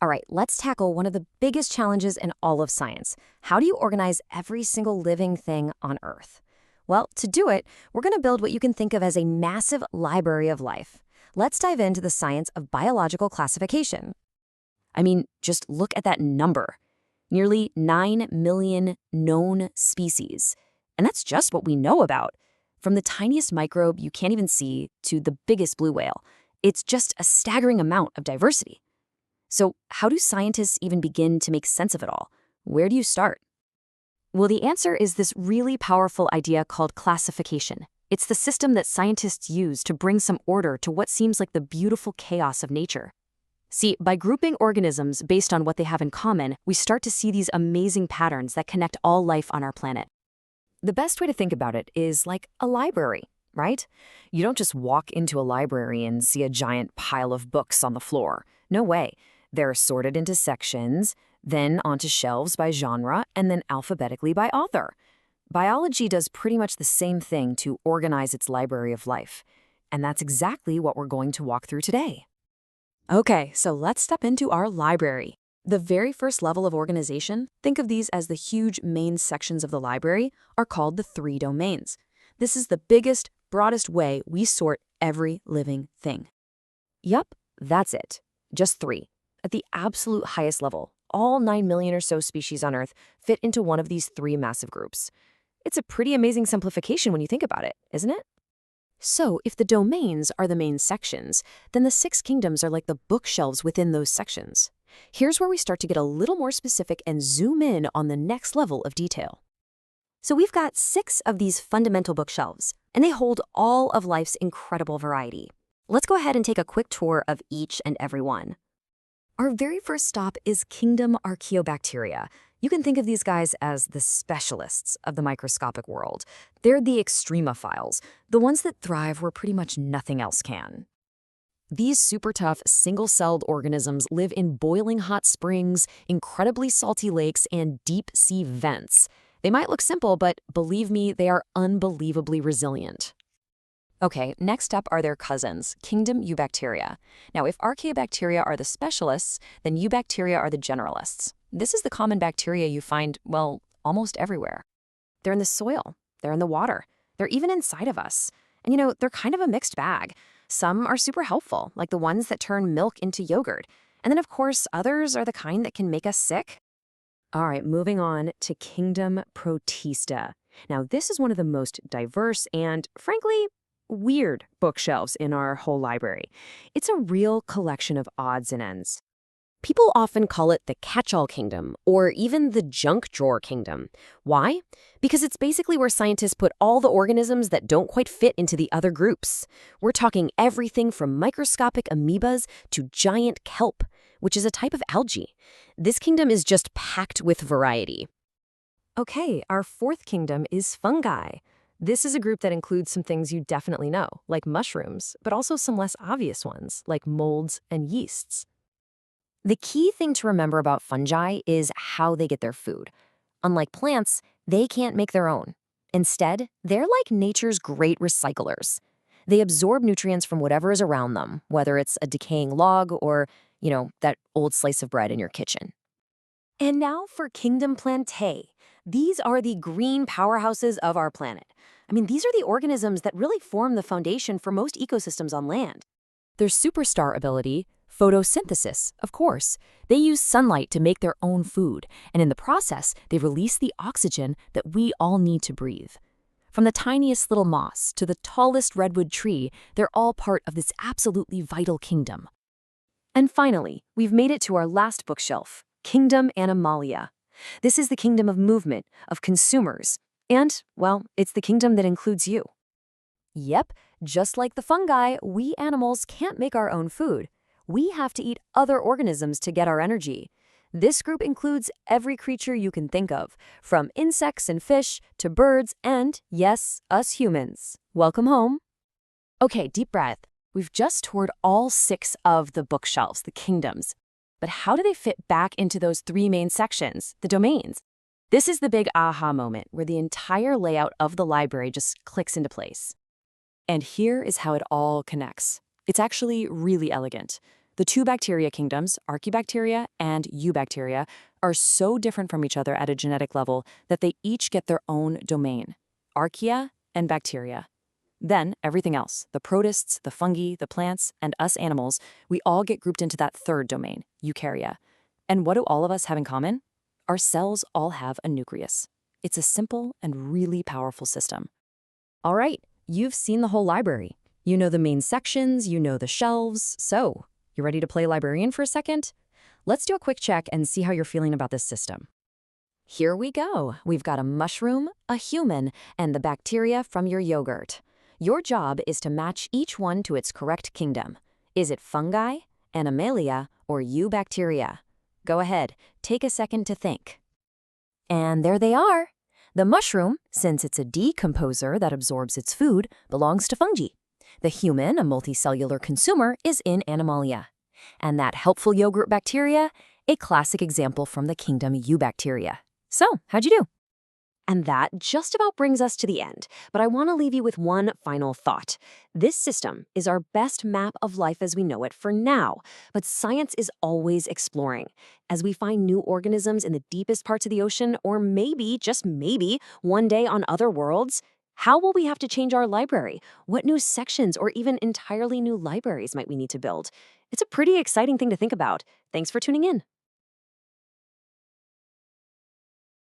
All right, let's tackle one of the biggest challenges in all of science. How do you organize every single living thing on Earth? Well, to do it, we're going to build what you can think of as a massive library of life. Let's dive into the science of biological classification. I mean, just look at that number. Nearly 9 million known species. And that's just what we know about. From the tiniest microbe you can't even see to the biggest blue whale. It's just a staggering amount of diversity. So how do scientists even begin to make sense of it all? Where do you start? Well, the answer is this really powerful idea called classification. It's the system that scientists use to bring some order to what seems like the beautiful chaos of nature. See, by grouping organisms based on what they have in common, we start to see these amazing patterns that connect all life on our planet. The best way to think about it is like a library, right? You don't just walk into a library and see a giant pile of books on the floor. No way. They're sorted into sections, then onto shelves by genre, and then alphabetically by author. Biology does pretty much the same thing to organize its library of life. And that's exactly what we're going to walk through today. Okay, so let's step into our library. The very first level of organization, think of these as the huge main sections of the library, are called the three domains. This is the biggest, broadest way we sort every living thing. Yup, that's it. Just three. At the absolute highest level, all 9 million or so species on Earth fit into one of these three massive groups. It's a pretty amazing simplification when you think about it, isn't it? So, if the domains are the main sections, then the 6 kingdoms are like the bookshelves within those sections. Here's where we start to get a little more specific and zoom in on the next level of detail. So we've got 6 of these fundamental bookshelves, and they hold all of life's incredible variety. Let's go ahead and take a quick tour of each and every one. Our very first stop is Kingdom Archaeobacteria. You can think of these guys as the specialists of the microscopic world. They're the extremophiles, the ones that thrive where pretty much nothing else can. These super tough, single-celled organisms live in boiling hot springs, incredibly salty lakes, and deep-sea vents. They might look simple, but believe me, they are unbelievably resilient. Okay, next up are their cousins, Kingdom Eubacteria. Now, if Archaeobacteria are the specialists, then Eubacteria are the generalists. This is the common bacteria you find, well, almost everywhere. They're in the soil, they're in the water, they're even inside of us. And they're kind of a mixed bag. Some are super helpful, like the ones that turn milk into yogurt. And then, of course, others are the kind that can make us sick. All right, moving on to Kingdom Protista. Now, this is one of the most diverse and, frankly, weird bookshelves in our whole library. It's a real collection of odds and ends. People often call it the catch-all kingdom, or even the junk drawer kingdom. Why? Because it's basically where scientists put all the organisms that don't quite fit into the other groups. We're talking everything from microscopic amoebas to giant kelp, which is a type of algae. This kingdom is just packed with variety. Okay, our fourth kingdom is fungi. This is a group that includes some things you definitely know, like mushrooms, but also some less obvious ones, like molds and yeasts. The key thing to remember about fungi is how they get their food. Unlike plants, they can't make their own. Instead, they're like nature's great recyclers. They absorb nutrients from whatever is around them, whether it's a decaying log or, that old slice of bread in your kitchen. And now for Kingdom Plantae. These are the green powerhouses of our planet. These are the organisms that really form the foundation for most ecosystems on land. Their superstar ability, photosynthesis, of course. They use sunlight to make their own food, and in the process, they release the oxygen that we all need to breathe. From the tiniest little moss to the tallest redwood tree, they're all part of this absolutely vital kingdom. And finally, we've made it to our last bookshelf, Kingdom Animalia. This is the kingdom of movement, of consumers, and, well, it's the kingdom that includes you. Yep, just like the fungi, we animals can't make our own food. We have to eat other organisms to get our energy. This group includes every creature you can think of, from insects and fish to birds and, yes, us humans. Welcome home. Okay, deep breath. We've just toured all 6 of the bookshelves, the kingdoms. But how do they fit back into those 3 main sections, the domains? This is the big aha moment where the entire layout of the library just clicks into place. And here is how it all connects. It's actually really elegant. The two bacteria kingdoms, Archaebacteria and Eubacteria, are so different from each other at a genetic level that they each get their own domain, archaea and bacteria. Then everything else, the protists, the fungi, the plants, and us animals, we all get grouped into that third domain, eukarya. And what do all of us have in common? Our cells all have a nucleus. It's a simple and really powerful system. All right, you've seen the whole library. You know the main sections, you know the shelves. So, you ready to play librarian for a second? Let's do a quick check and see how you're feeling about this system. Here we go. We've got a mushroom, a human, and the bacteria from your yogurt. Your job is to match each one to its correct kingdom. Is it fungi, animalia, or eubacteria? Go ahead, take a second to think. And there they are. The mushroom, since it's a decomposer that absorbs its food, belongs to fungi. The human, a multicellular consumer, is in Animalia. And that helpful yogurt bacteria, a classic example from the kingdom Eubacteria. So, how'd you do? And that just about brings us to the end, but I want to leave you with one final thought. This system is our best map of life as we know it for now, but science is always exploring. As we find new organisms in the deepest parts of the ocean, or maybe, just maybe, one day on other worlds, how will we have to change our library? What new sections or even entirely new libraries might we need to build? It's a pretty exciting thing to think about. Thanks for tuning in.